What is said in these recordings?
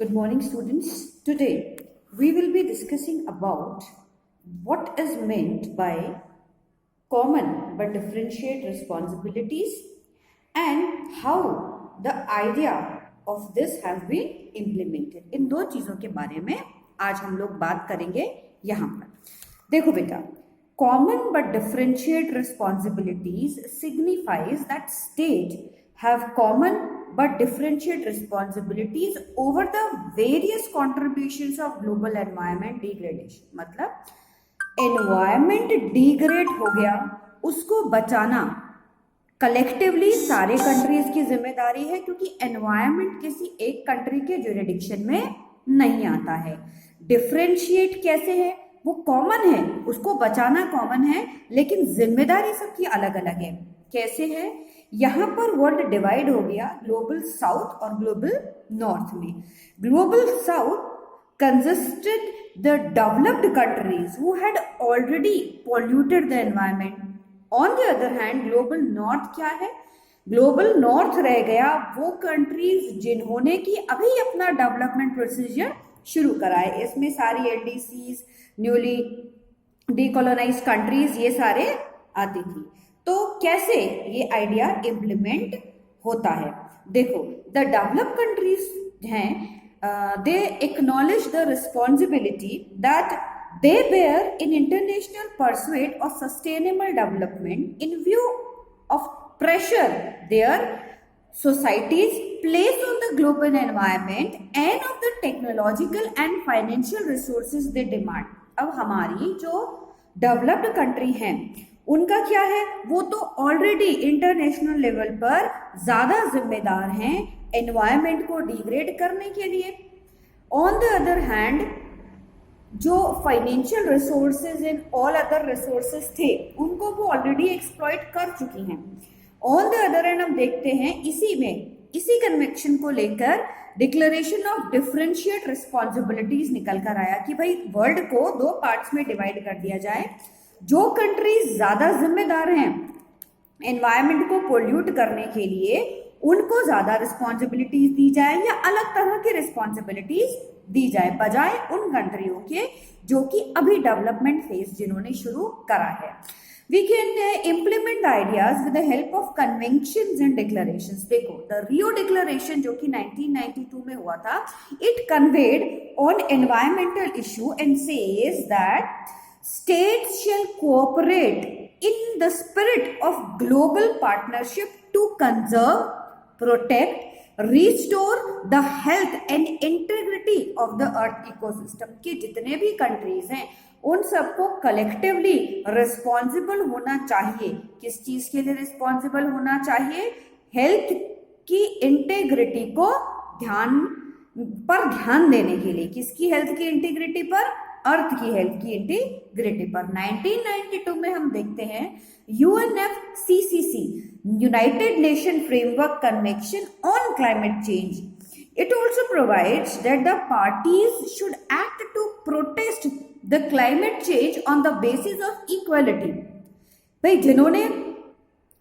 Good morning, students. Today we will be discussing about what is meant by common but differentiate responsibilities and how the idea of this has been implemented. इन दो चीजों के बारे में आज हम लोग बात करेंगे यहाँ पर। देखो बेटा, common but differentiate responsibilities signifies that state have common but differentiate responsibilities over the various contributions of global environment degradation। मतलब एनवायरमेंट डिग्रेड हो गया, उसको बचाना कलेक्टिवली सारे कंट्रीज की जिम्मेदारी है, क्योंकि एनवायरमेंट किसी एक कंट्री के जुरिडिक्शन में नहीं आता है। डिफरेंशिएट कैसे है? वो कॉमन है, उसको बचाना कॉमन है, लेकिन जिम्मेदारी सबकी अलग अलग है। कैसे है? यहां पर वर्ल्ड डिवाइड हो गया ग्लोबल साउथ और ग्लोबल नॉर्थ में। Global south consisted the developed countries who had already polluted the environment. On the other hand, global north क्या है? ग्लोबल नॉर्थ रह गया वो कंट्रीज जिन्होंने की अभी अपना डेवलपमेंट प्रोसीजर शुरू करा है। इसमें सारी एलडीसीज, न्यूली डीकोलोनाइज कंट्रीज, ये सारे आती थी। तो कैसे ये आइडिया इम्प्लीमेंट होता है? देखो, द डेवलप्ड कंट्रीज हैं, they acknowledge the responsibility that they bear in international pursuit of sustainable development in view of pressure their societies place on the global environment and of the technological and financial resources they demand। अब हमारी जो developed country हैं उनका क्या है? वो तो already international level पर ज्यादा जिम्मेदार हैं एनवायरमेंट को डिग्रेड करने के लिए। ऑन द अदर हैंड, जो financial resources and all other resources थे उनको वो ऑलरेडी एक्सप्लॉइट कर चुकी हैं। ऑन द अदर हैंड हम देखते हैं इसी कन्वेक्शन को लेकर डिक्लेरेशन ऑफ डिफरेंशिएट रिस्पॉन्सिबिलिटीज निकल कर आया कि भाई वर्ल्ड को दो पार्ट्स में डिवाइड कर दिया जाए। जो कंट्रीज ज्यादा जिम्मेदार हैं एनवायरमेंट को पोल्यूट करने के लिए उनको ज्यादा रिस्पॉन्सिबिलिटीज दी जाए या अलग तरह की रिस्पॉन्सिबिलिटीज दी जाए, बजाय उन कंट्रियों के जो कि अभी डेवलपमेंट फेज जिन्होंने शुरू करा है। We can implement the ideas with the help of conventions and declarations. देखो, द रियो डिक्लेरेशन जो कि 1992 में हुआ था, it conveyed on environmental issue and says that states shall cooperate in the spirit of global partnership to conserve, protect, restore the health and integrity of the earth ecosystem। के जितने भी countries हैं उन सबको कलेक्टिवली रिस्पॉन्सिबल होना चाहिए। किस चीज के लिए रिस्पॉन्सिबल होना चाहिए? हेल्थ की इंटेग्रिटी को ध्यान देने के लिए। किसकी हेल्थ की इंटीग्रिटी पर? अर्थ की हेल्थ की इंटीग्रिटी पर। 1992 में हम देखते हैं UNFCCC, United Nation framework convention on climate change. It also provides that the parties should act to protest the climate change on the basis of equality. भाई, जिन्होंने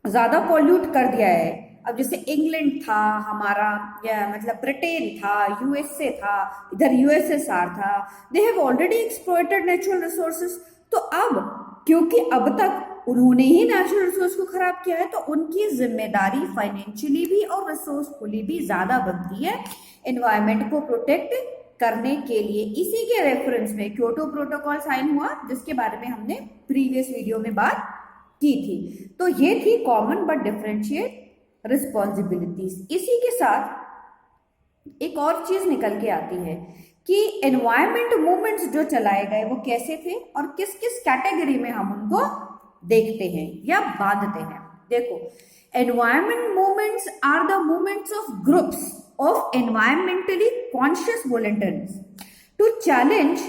ज्यादा पॉल्यूट कर दिया है, अब जैसे इंग्लैंड था हमारा, या मतलब ब्रिटेन था, यूएसए था, इधर यूएसएसआर था, they have already exploited natural resources. तो अब क्योंकि अब तक उन्होंने ही नेचुरल रिसोर्स को खराब किया है, तो उनकी जिम्मेदारी फाइनेंशियली भी और रिसोर्सफुली भी ज्यादा बनती है एनवायरमेंट को प्रोटेक्ट करने के लिए। इसी के रेफरेंस में क्योटो प्रोटोकॉल साइन हुआ, जिसके बारे में हमने प्रीवियस वीडियो में बात की थी। तो ये थी कॉमन बट डिफरेंशिएट रिस्पॉन्सिबिलिटीज। इसी के साथ एक और चीज निकल के आती है कि एनवायरमेंट मूवमेंट्स जो चलाए गए वो कैसे थे और किस किस कैटेगरी में हम उनको देखते हैं या बांधते हैं। देखो, environment movements are the movements of groups of environmentally conscious volunteers to challenge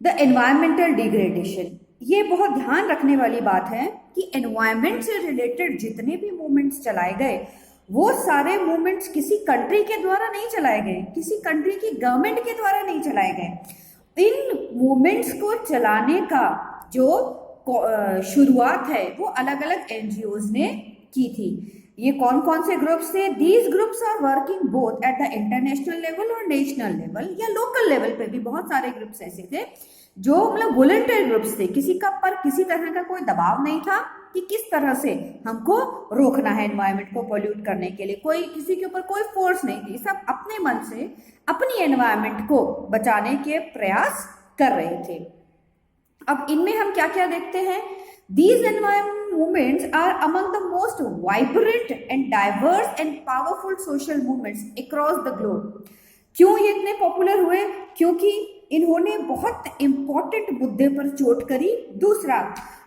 the environmental degradation. ये बहुत ध्यान रखने वाली बात है कि एनवायरमेंट से रिलेटेड जितने भी मूवमेंट्स चलाए गए वो सारे मूवमेंट्स किसी कंट्री के द्वारा नहीं चलाए गए, किसी कंट्री की गवर्नमेंट के द्वारा नहीं चलाए गए। इन मूवमेंट्स को चलाने का जो शुरुआत है वो अलग अलग एनजीओज ने की थी। ये कौन कौन से ग्रुप्स थे? These groups are working both at the international level और नेशनल लेवल या लोकल लेवल पे भी बहुत सारे ग्रुप्स ऐसे थे जो मतलब वॉलंटियर ग्रुप्स थे, किसी का पर किसी तरह का कोई दबाव नहीं था कि किस तरह से हमको रोकना है एनवायरनमेंट को पोल्यूट करने के लिए, कोई किसी के ऊपर कोई फोर्स नहीं थी, सब अपने मन से अपनी एनवायरनमेंट को बचाने के प्रयास कर रहे थे। अब इनमें हम क्या क्या देखते हैं? These environment movements are among the most vibrant and diverse and powerful social movements across the globe. क्यों ये इतने पॉपुलर हुए? क्योंकि इन्होंने बहुत इंपॉर्टेंट मुद्दे पर चोट करी। दूसरा,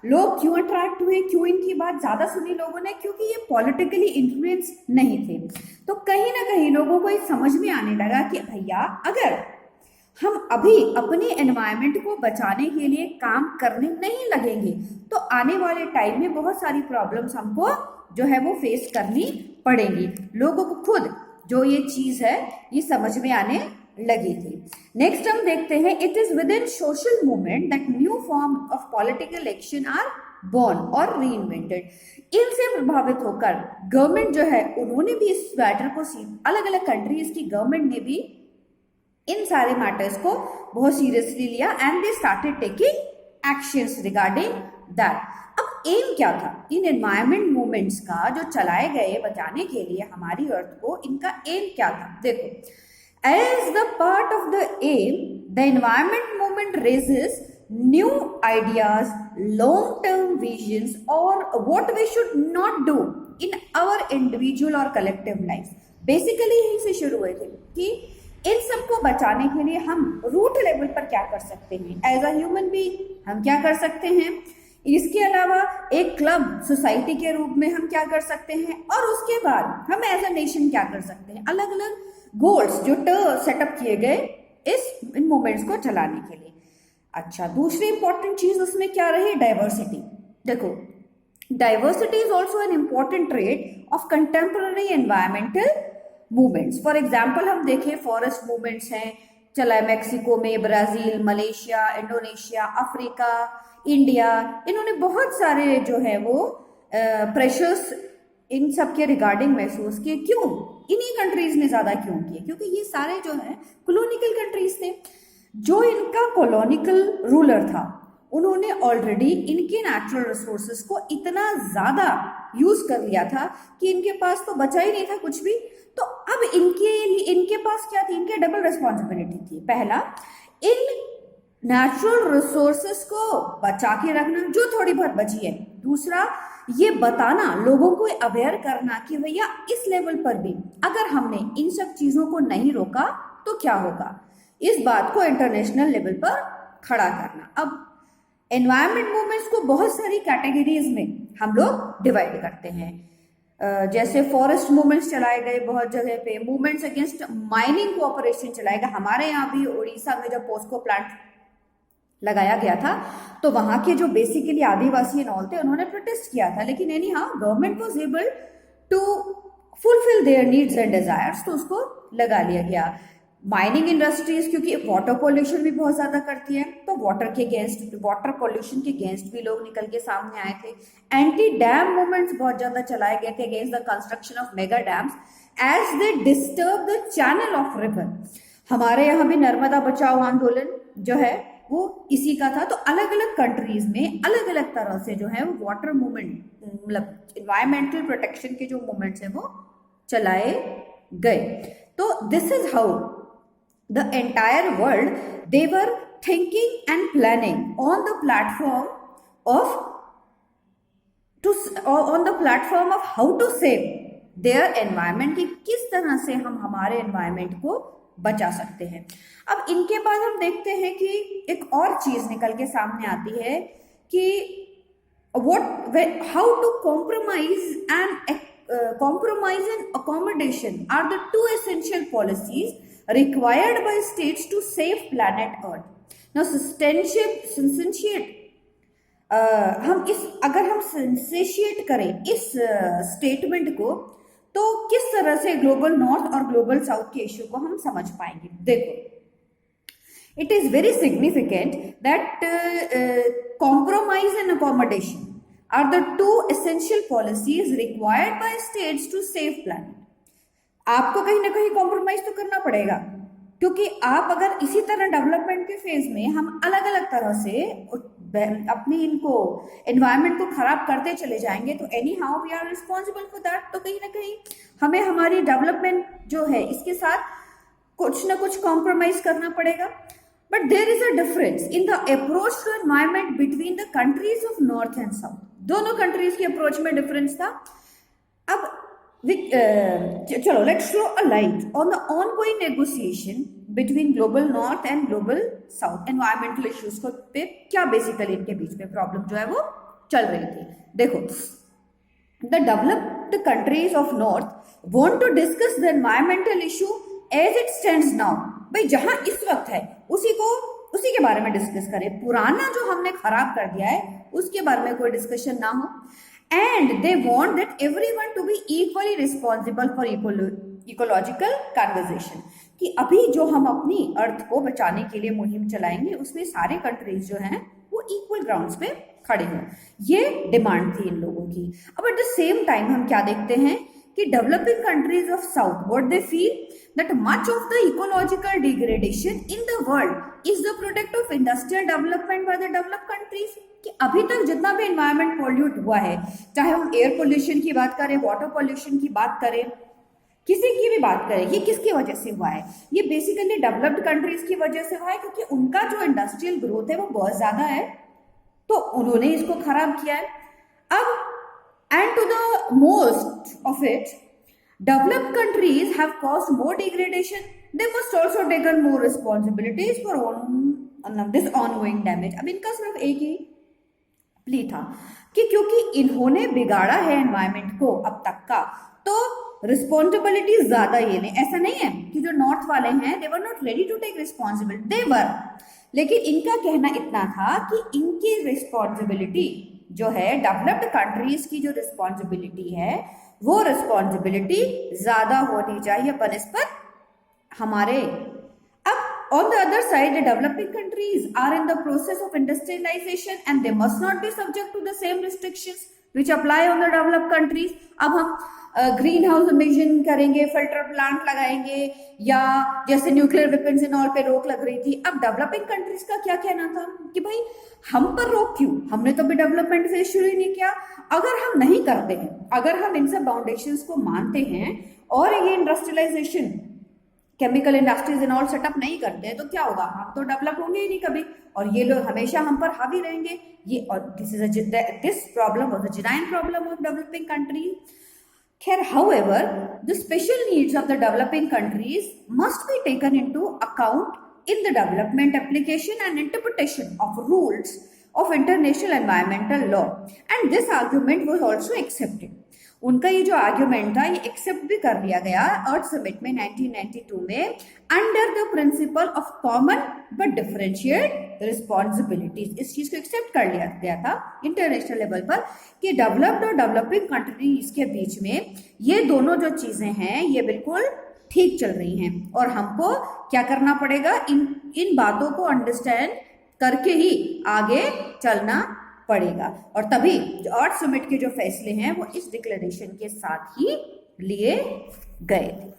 लोग क्यों अट्रैक्ट हुए, क्यों इनकी बात ज्यादा सुनी लोगों ने? क्योंकि ये पॉलिटिकली इन्फ्लुएंस नहीं थे। तो कहीं ना कहीं लोगों को ये समझ में आने लगा कि भैया अगर हम अभी अपने एनवायरनमेंट को बचाने के लिए काम करने नहीं लगेंगे तो आने वाले टाइम में बहुत सारी प्रॉब्लम्स हमको जो है वो फेस करनी पड़ेंगी। लोगों को खुद जो ये चीज है ये समझ में आने लगी थी। नेक्स्ट हम देखते हैं, it is within social movement that new form of political action are born और reinvented। इनसे प्रभावित होकर गवर्नमेंट जो है उन्होंने भी इस मैटर को अलग अलग कंट्रीज की गवर्नमेंट ने भी इन सारे मैटर्स को बहुत सीरियसली लिया and they started taking actions regarding that. अब एम क्या था इन एनवायरमेंट मूवमेंट्स का जो चलाए गए बचाने के लिए हमारी अर्थ को, इनका एम क्या था? देखो, as the part of the aim the environment movement raises new ideas, long term visions और what we should not do in our individual और कलेक्टिव लाइफ। बेसिकली यहीं से शुरू हुए थे कि इन सबको बचाने के लिए हम रूट लेवल पर क्या कर सकते हैं, एज अ ह्यूमन बीइंग हम क्या कर सकते हैं, इसके अलावा एक क्लब सोसाइटी के रूप में हम क्या कर सकते हैं, और उसके बाद हम एज अ नेशन क्या कर सकते हैं। अलग अलग गोल्स जो सेटअप किए गए इन मूवमेंट्स को चलाने के लिए। अच्छा, दूसरी इंपॉर्टेंट चीज उसमें क्या रही? डाइवर्सिटी। देखो, diversity is also an important trait of contemporary environmental movements. For example हम देखें, फॉरेस्ट मूवमेंट्स हैं, चला है मैक्सिको में, Brazil, Malaysia, Indonesia, Africa, India, इन्होंने बहुत सारे जो है वो प्रेशर्स इन सब के रिगार्डिंग महसूस किए। क्यों? इन्हीं कंट्रीज ने ज्यादा क्यों किए? क्योंकि ये सारे जो है कॉलोनिकल कंट्रीज थे। जो इनका कॉलोनिकल रूलर था उन्होंने ऑलरेडी इनके नेचुरल रिसोर्सेस को इतना ज्यादा यूज कर लिया था कि इनके पास तो बचा ही नहीं था कुछ भी। तो अब इनके पास क्या थी? इनके डबल रिस्पॉन्सिबिलिटी थी। पहला, इन नेचुरल रिसोर्सेस को बचा के रखना जो थोड़ी बहुत बची है। दूसरा, ये बताना, लोगों को अवेयर करना कि भैया इस लेवल पर भी अगर हमने इन सब चीजों को नहीं रोका तो क्या होगा, इस बात को इंटरनेशनल लेवल पर खड़ा करना। अब एनवायरमेंट मूवमेंट्स को बहुत सारी कैटेगरीज में हम लोग डिवाइड करते हैं। जैसे फॉरेस्ट मूवमेंट्स चलाए गए बहुत जगह पे, मूवमेंट्स अगेंस्ट माइनिंग कोऑपरेशन चलाए गए। हमारे यहाँ भी उड़ीसा में जब पोस्को प्लांट लगाया गया था तो वहां के जो बेसिकली आदिवासी एंड ऑल थे उन्होंने प्रोटेस्ट किया था, लेकिन anyhow government was able to fulfil their needs and desires, तो उसको लगा लिया गया। माइनिंग इंडस्ट्रीज क्योंकि वाटर पॉल्यूशन भी बहुत ज्यादा करती है तो वाटर पॉल्यूशन के अगेंस्ट भी लोग निकल के सामने आए थे। एंटी डैम मूवमेंट्स बहुत ज्यादा चलाए गए थे against the construction of mega dams as they disturb the channel of river. हमारे यहाँ भी नर्मदा बचाओ आंदोलन जो है वो इसी का था। तो अलग अलग कंट्रीज में अलग अलग तरह से जो है वो वाटर मूवमेंट, मतलब एनवायरमेंटल प्रोटेक्शन के जो मूवमेंट्स हैं वो चलाए गए। तो this is how the entire world they were thinking and planning on the platform of how to save their environment, कि किस तरह से हम हमारे environment को बचा सकते हैं। अब इनके बाद हम देखते हैं कि एक और चीज निकल के सामने आती है कि how to compromise and accommodation are the two essential policies required by states to save planet Earth. Now, अगर हम सिंसेशिएट करें इस स्टेटमेंट को तो किस तरह से ग्लोबल नॉर्थ और ग्लोबल साउथ के इश्यू को हम समझ पाएंगे। देखो, it is very significant that compromise and accommodation are the two essential policies required by states to save planet. आपको कहीं ना कहीं कॉम्प्रोमाइज तो करना पड़ेगा, क्योंकि आप अगर इसी तरह डेवलपमेंट के फेज में हम अलग अलग तरह से अपनी इनको एनवायरनमेंट को खराब करते चले जाएंगे तो anyhow we are responsible for that. तो कहीं ना कहीं हमें हमारी डेवलपमेंट जो है इसके साथ कुछ ना कुछ कॉम्प्रोमाइज करना पड़ेगा। But there is a difference in the approach to environment between the countries of north and south. दोनों कंट्रीज की अप्रोच में डिफरेंस था। अब चलो let's throw a light on the ongoing negotiation between global north and global south. Environmental issues को पे क्या basically इनके बीच में प्रॉब्लम जो है वो चल रही थी। देखो, the developed countries of north want to discuss the environmental issue as it stands now. भाई जहां इस वक्त है उसी के बारे में डिस्कस करें, पुराना जो हमने खराब कर दिया है उसके बारे में कोई डिस्कशन ना हो। And they want that everyone to be equally responsible for ecological conservation। कि अभी जो हम अपनी अर्थ को बचाने के लिए मुहिम चलाएंगे उसमें सारे कंट्रीज जो हैं वो इक्वल ग्राउंड्स पे खड़े हों, ये डिमांड थी इन लोगों की। अब एट द सेम टाइम हम क्या देखते हैं कि developing countries of south what they feel that much of the ecological degradation in the world is the product of industrial development by the developed countries। कि अभी तक जितना भी एनवायरमेंट पॉल्यूट हुआ है, चाहे हम एयर पोल्यूशन की बात करें, वाटर पोल्यूशन की बात करें, किसी की भी बात करें, ये किसकी वजह से हुआ है? ये बेसिकली डेवलप्ड कंट्रीज की वजह से हुआ है, क्योंकि उनका जो इंडस्ट्रियल ग्रोथ है वो बहुत ज्यादा है, तो उन्होंने इसको खराब किया है। अब and to the most of it, developed countries have caused more degradation. They must also take on more responsibilities for this ongoing damage। अब इनका सिर्फ एक ही प्ली था कि क्योंकि इन्होंने बिगाड़ा है एनवायरमेंट को अब तक का, तो रिस्पॉन्सिबिलिटी ज्यादा ये लें। ऐसा नहीं है कि जो नॉर्थ वाले हैं they were not ready to take responsibility, they were, लेकिन इनका कहना इतना था कि इनकी रिस्पॉन्सिबिलिटी जो है, डेवलप्ड कंट्रीज की जो रिस्पॉन्सिबिलिटी है वो रिस्पॉन्सिबिलिटी ज्यादा होनी चाहिए बनस्पत हमारे। अब on the other side the developing countries are in the process of industrialisation and they must not be subject to the same restrictions which apply on the developed countries. अब हम ग्रीन हाउस इमिशन करेंगे, filter plant लगाएंगे, या जैसे nuclear weapons in all पे रोक लग रही थी। अब डेवलपिंग कंट्रीज का क्या कहना था कि भाई हम पर रोक क्यों, हमने तो अभी डेवलपमेंट फेज शुरू ही नहीं किया। अगर हम नहीं करते हैं, अगर हम इन सब बाउंडेशंस को मानते हैं और ये industrialisation, chemical industries in all setup नहीं करते हैं, तो क्या होगा? हम तो डेवलप होंगे ही नहीं कभी, और ये लोग हमेशा हम पर हावी रहेंगे। ये और this problem was a genuine problem of developing countries. Here, however, the special needs of the developing countries must be taken into account in the development, application and interpretation of rules of international environmental law, and this argument was also accepted। उनका ये जो argument था ये accept भी कर लिया गया अर्थ summit में 1992 में, under the principle of common but differentiate responsibilities. इस चीज को एक्सेप्ट कर लिया गया था इंटरनेशनल लेवल पर कि डेवलप्ड और डेवलपिंग कंट्रीज के बीच में ये दोनों जो चीजें हैं ये बिल्कुल ठीक चल रही हैं, और हमको क्या करना पड़ेगा, इन बातों को अंडरस्टैंड करके ही आगे चलना पड़ेगा। और तभी जो अर्थ समिट के जो फैसले हैं वो इस डिक्लेरेशन के साथ ही लिए गए थे।